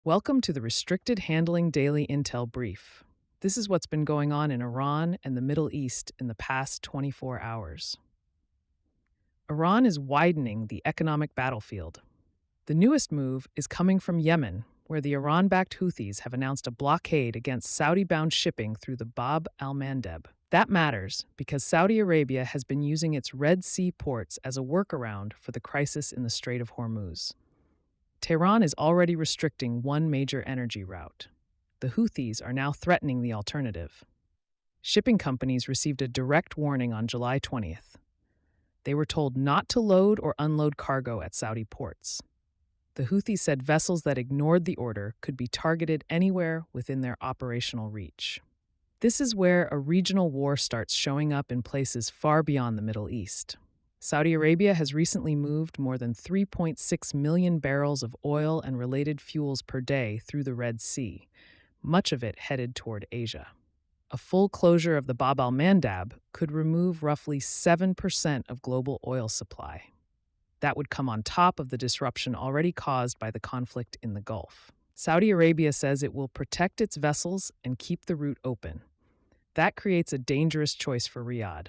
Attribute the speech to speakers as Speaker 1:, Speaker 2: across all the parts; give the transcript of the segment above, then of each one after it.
Speaker 1: Welcome to the Restricted Handling Daily Intel Brief. This is what's been going on in Iran and the Middle East in the past 24 hours. Iran is widening the economic battlefield. The newest move is coming from Yemen, where the Iran-backed Houthis have announced a blockade against Saudi-bound shipping through the Bab al-Mandeb. That matters because Saudi Arabia has been using its Red Sea ports as a workaround for the crisis in the Strait of Hormuz. Tehran is already restricting one major energy route. The Houthis are now threatening the alternative. Shipping companies received a direct warning on July 20th. They were told not to load or unload cargo at Saudi ports. The Houthis said vessels that ignored the order could be targeted anywhere within their operational reach. This is where a regional war starts showing up in places far beyond the Middle East. Saudi Arabia has recently moved more than 3.6 million barrels of oil and related fuels per day through the Red Sea, much of it headed toward Asia. A full closure of the Bab al-Mandab could remove roughly 7% of global oil supply. That would come on top of the disruption already caused by the conflict in the Gulf. Saudi Arabia says it will protect its vessels and keep the route open. That creates a dangerous choice for Riyadh.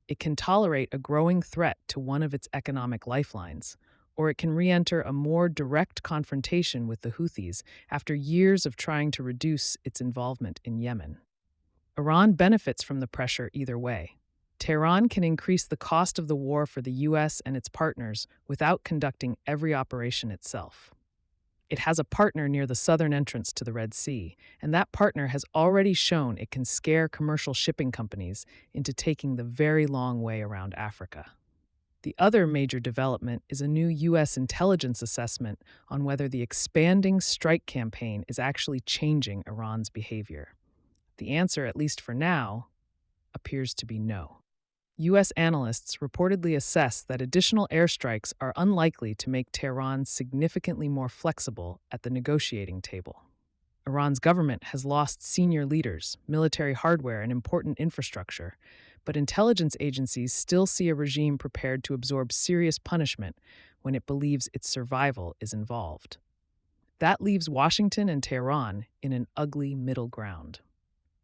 Speaker 1: It can tolerate a growing threat to one of its economic lifelines, or it can re-enter a more direct confrontation with the Houthis after years of trying to reduce its involvement in Yemen. Iran benefits from the pressure either way. Tehran can increase the cost of the war for the U.S. and its partners without conducting every operation itself. It has a partner near the southern entrance to the Red Sea, and that partner has already shown it can scare commercial shipping companies into taking the very long way around Africa. The other major development is a new U.S. intelligence assessment on whether the expanding strike campaign is actually changing Iran's behavior. The answer, at least for now, appears to be no. U.S. analysts reportedly assess that additional airstrikes are unlikely to make Tehran significantly more flexible at the negotiating table. Iran's government has lost senior leaders, military hardware, and important infrastructure, but intelligence agencies still see a regime prepared to absorb serious punishment when it believes its survival is involved. That leaves Washington and Tehran in an ugly middle ground.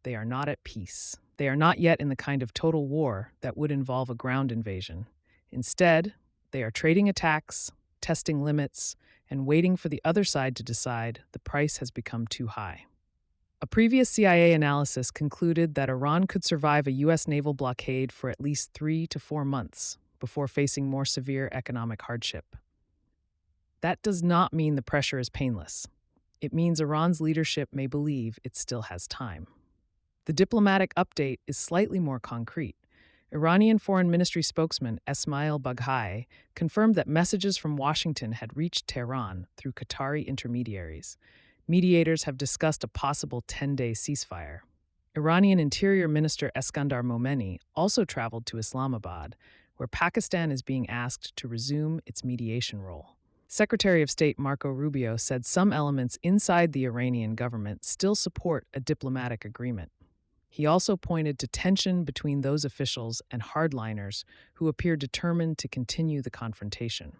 Speaker 1: They are not at peace. They are not yet in the kind of total war that would involve a ground invasion. Instead, they are trading attacks, testing limits, and waiting for the other side to decide the price has become too high. A previous CIA analysis concluded that Iran could survive a U.S. naval blockade for at least 3 to 4 months before facing more severe economic hardship. That does not mean the pressure is painless. It means Iran's leadership may believe it still has time. The diplomatic update is slightly more concrete. Iranian Foreign Ministry spokesman Esmail Baghai confirmed that messages from Washington had reached Tehran through Qatari intermediaries. Mediators have discussed a possible 10-day ceasefire. Iranian Interior Minister Eskandar Momeni also traveled to Islamabad, where Pakistan is being asked to resume its mediation role. Secretary of State Marco Rubio said some elements inside the Iranian government still support a diplomatic agreement. He also pointed to tension between those officials and hardliners who appear determined to continue the confrontation.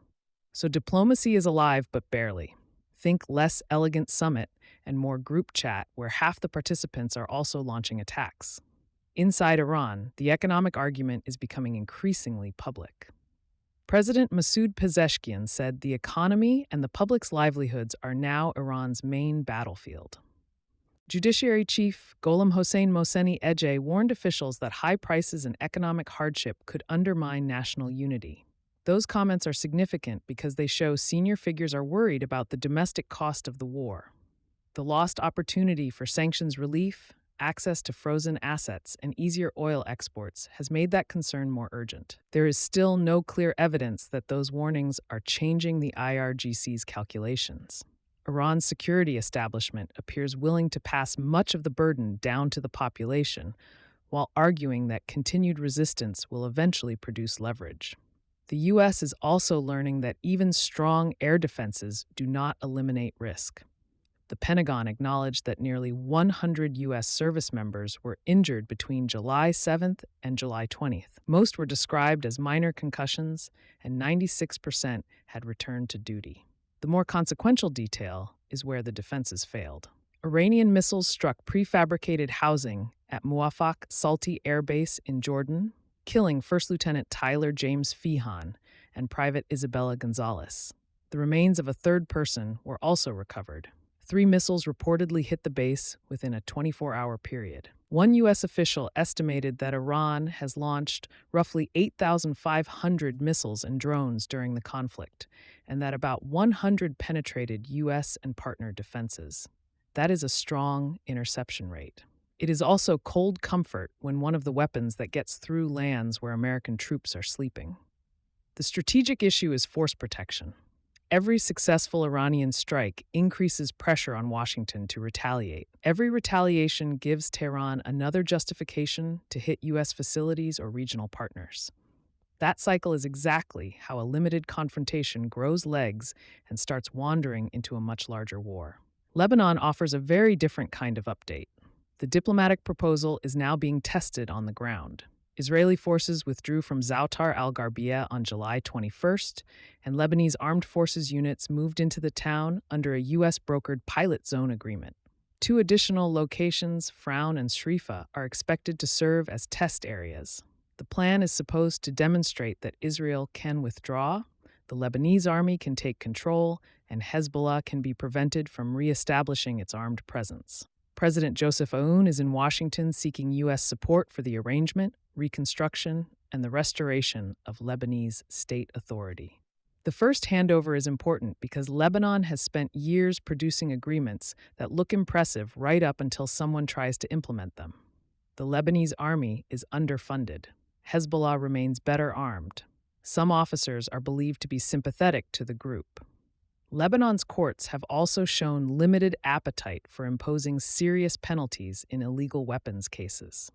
Speaker 1: So diplomacy is alive, but barely. Think less elegant summit and more group chat where half the participants are also launching attacks. Inside Iran, the economic argument is becoming increasingly public. President Masoud Pezeshkian said the economy and the public's livelihoods are now Iran's main battlefield. Judiciary Chief Gholam Hossein Mohseni Ejei warned officials that high prices and economic hardship could undermine national unity. Those comments are significant because they show senior figures are worried about the domestic cost of the war. The lost opportunity for sanctions relief, access to frozen assets, and easier oil exports has made that concern more urgent. There is still no clear evidence that those warnings are changing the IRGC's calculations. Iran's security establishment appears willing to pass much of the burden down to the population, while arguing that continued resistance will eventually produce leverage. The U.S. is also learning that even strong air defenses do not eliminate risk. The Pentagon acknowledged that nearly 100 U.S. service members were injured between July 7th and July 20th. Most were described as minor concussions, and 96% had returned to duty. The more consequential detail is where the defenses failed. Iranian missiles struck prefabricated housing at Muwafaq Salti Air Base in Jordan, killing First Lieutenant Tyler James Feehan and Private Isabella Gonzalez. The remains of a third person were also recovered. 3 missiles reportedly hit the base within a 24-hour period. One U.S. official estimated that Iran has launched roughly 8,500 missiles and drones during the conflict, and that about 100 penetrated U.S. and partner defenses. That is a strong interception rate. It is also cold comfort when one of the weapons that gets through lands where American troops are sleeping. The strategic issue is force protection. Every successful Iranian strike increases pressure on Washington to retaliate. Every retaliation gives Tehran another justification to hit U.S. facilities or regional partners. That cycle is exactly how a limited confrontation grows legs and starts wandering into a much larger war. Lebanon offers a very different kind of update. The diplomatic proposal is now being tested on the ground. Israeli forces withdrew from Zoutar al-Gharbia on July 21st, and Lebanese armed forces units moved into the town under a U.S.-brokered pilot zone agreement. 2 additional locations, Frown and Shrifa, are expected to serve as test areas. The plan is supposed to demonstrate that Israel can withdraw, the Lebanese army can take control, and Hezbollah can be prevented from reestablishing its armed presence. President Joseph Aoun is in Washington seeking U.S. support for the arrangement, reconstruction, and the restoration of Lebanese state authority. The first handover is important because Lebanon has spent years producing agreements that look impressive right up until someone tries to implement them. The Lebanese army is underfunded. Hezbollah remains better armed. Some officers are believed to be sympathetic to the group. Lebanon's courts have also shown limited appetite for imposing serious penalties in illegal weapons cases.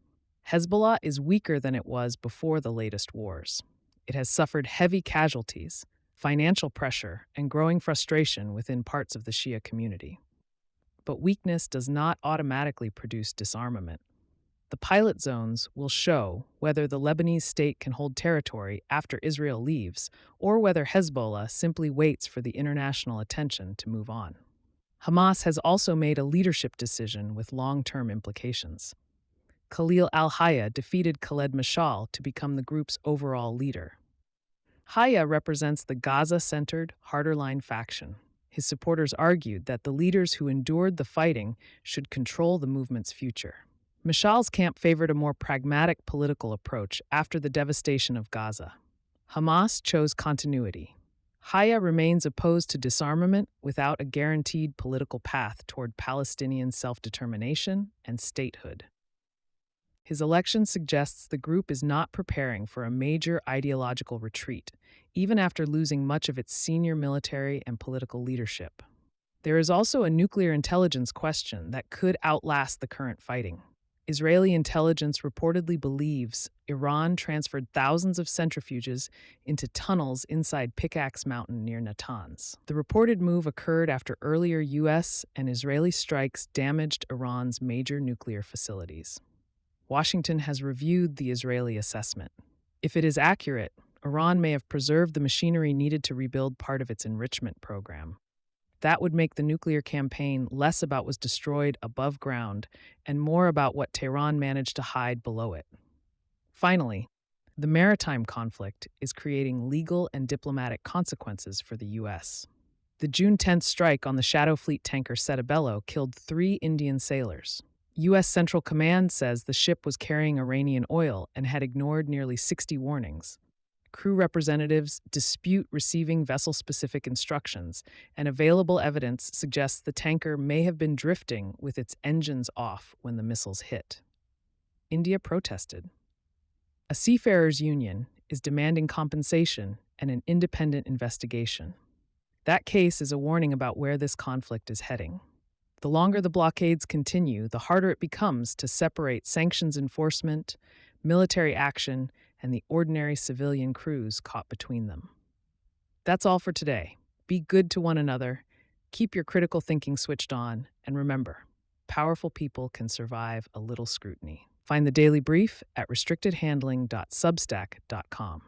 Speaker 1: Hezbollah is weaker than it was before the latest wars. It has suffered heavy casualties, financial pressure, and growing frustration within parts of the Shia community. But weakness does not automatically produce disarmament. The pilot zones will show whether the Lebanese state can hold territory after Israel leaves, or whether Hezbollah simply waits for the international attention to move on. Hamas has also made a leadership decision with long-term implications. Khalil al-Hayya defeated Khaled Mashal to become the group's overall leader. Hayya represents the Gaza-centered, harder-line faction. His supporters argued that the leaders who endured the fighting should control the movement's future. Mashal's camp favored a more pragmatic political approach after the devastation of Gaza. Hamas chose continuity. Hayya remains opposed to disarmament without a guaranteed political path toward Palestinian self-determination and statehood. His election suggests the group is not preparing for a major ideological retreat, even after losing much of its senior military and political leadership. There is also a nuclear intelligence question that could outlast the current fighting. Israeli intelligence reportedly believes Iran transferred thousands of centrifuges into tunnels inside Pickaxe Mountain near Natanz. The reported move occurred after earlier U.S. and Israeli strikes damaged Iran's major nuclear facilities. Washington has reviewed the Israeli assessment. If it is accurate, Iran may have preserved the machinery needed to rebuild part of its enrichment program. That would make the nuclear campaign less about what was destroyed above ground and more about what Tehran managed to hide below it. Finally, the maritime conflict is creating legal and diplomatic consequences for the U.S. The June 10th strike on the Shadow Fleet tanker Setabello killed 3 Indian sailors. U.S. Central Command says the ship was carrying Iranian oil and had ignored nearly 60 warnings. Crew representatives dispute receiving vessel-specific instructions, and available evidence suggests the tanker may have been drifting with its engines off when the missiles hit. India protested. A seafarers' union is demanding compensation and an independent investigation. That case is a warning about where this conflict is heading. The longer the blockades continue, the harder it becomes to separate sanctions enforcement, military action, and the ordinary civilian crews caught between them. That's all for today. Be good to one another, keep your critical thinking switched on, and remember, powerful people can survive a little scrutiny. Find the Daily Brief at restrictedhandling.substack.com.